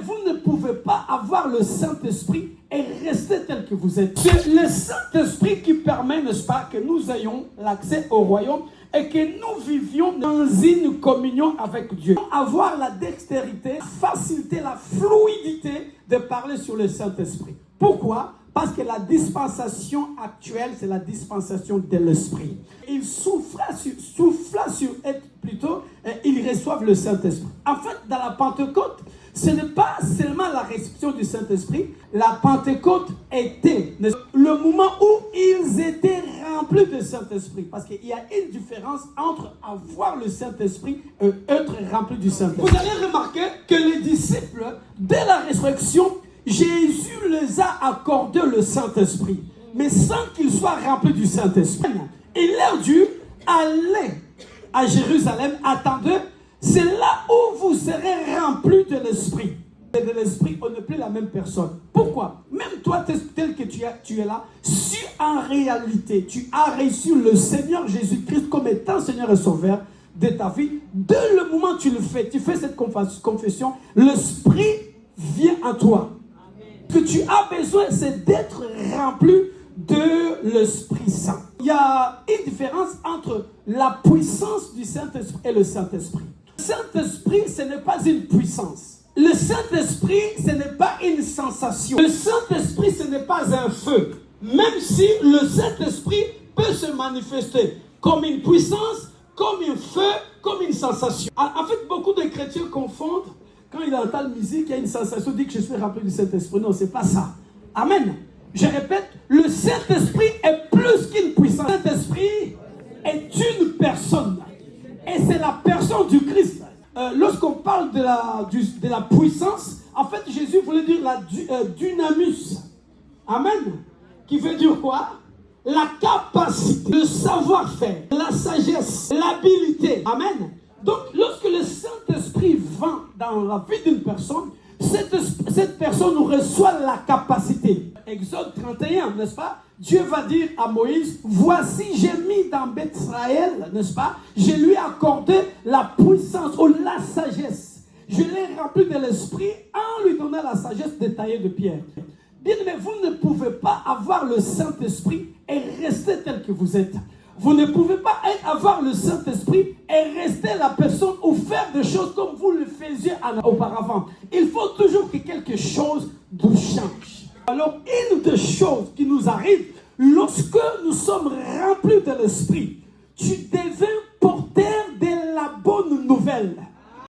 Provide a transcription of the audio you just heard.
vous ne pouvez pas avoir le Saint-Esprit et rester tel que vous êtes. C'est le Saint-Esprit qui permet, n'est-ce pas, que nous ayons l'accès au royaume et que nous vivions dans une communion avec Dieu. Avoir la dextérité, faciliter la fluidité de parler sur le Saint-Esprit. Pourquoi? Parce que la dispensation actuelle, c'est la dispensation de l'Esprit. Il souffla sur eux plutôt, et ils reçoivent le Saint-Esprit. En fait, dans la Pentecôte, ce n'est pas seulement la réception du Saint-Esprit. La Pentecôte était le moment où ils étaient remplis du Saint-Esprit. Parce qu'il y a une différence entre avoir le Saint-Esprit et être rempli du Saint-Esprit. Vous allez remarquer que les disciples, dès la résurrection, Jésus les a accordé le Saint-Esprit. Mais sans qu'ils soient remplis du Saint-Esprit. Il leur dit, allez à Jérusalem, attendez. C'est là où vous serez remplis de l'Esprit. Et de l'Esprit, on n'est plus la même personne. Pourquoi? Même toi, tel que tu es là, si en réalité, tu as reçu le Seigneur Jésus-Christ comme étant Seigneur et Sauveur de ta vie, dès le moment où tu le fais, tu fais cette confession, l'Esprit vient en toi. Ce que tu as besoin, c'est d'être rempli de l'Esprit Saint. Il y a une différence entre la puissance du Saint-Esprit et le Saint-Esprit. Le Saint-Esprit, ce n'est pas une puissance. Le Saint-Esprit, ce n'est pas une sensation. Le Saint-Esprit, ce n'est pas un feu. Même si le Saint-Esprit peut se manifester comme une puissance, comme un feu, comme une sensation. En fait, beaucoup de chrétiens confondent. Quand il entend la musique, il y a une sensation, il dit que je suis rempli du Saint-Esprit. Non, ce n'est pas ça. Amen. Je répète, le Saint-Esprit est plus qu'une puissance. Le Saint-Esprit est une personne. Et c'est la personne du Christ. Lorsqu'on parle de la puissance, en fait, Jésus voulait dire la dynamis. Amen. Qui veut dire quoi? La capacité, le savoir-faire, la sagesse, l'habilité. Amen. Donc, lorsque le Saint-Esprit vient dans la vie d'une personne, cette personne reçoit la capacité. Exode 31, n'est-ce pas? Dieu va dire à Moïse, voici j'ai mis dans Beth Israël, n'est-ce pas? Je lui ai accordé la puissance ou la sagesse. Je l'ai rempli de l'esprit en lui donnant la sagesse de tailler de pierre. Bien, mais vous ne pouvez pas avoir le Saint-Esprit et rester tel que vous êtes. Vous ne pouvez pas avoir le Saint-Esprit et rester la personne ou faire des choses comme vous le faisiez auparavant. Il faut toujours que quelque chose nous change. Alors, une des choses qui nous arrive, lorsque nous sommes remplis de l'Esprit, tu deviens porteur de la bonne nouvelle.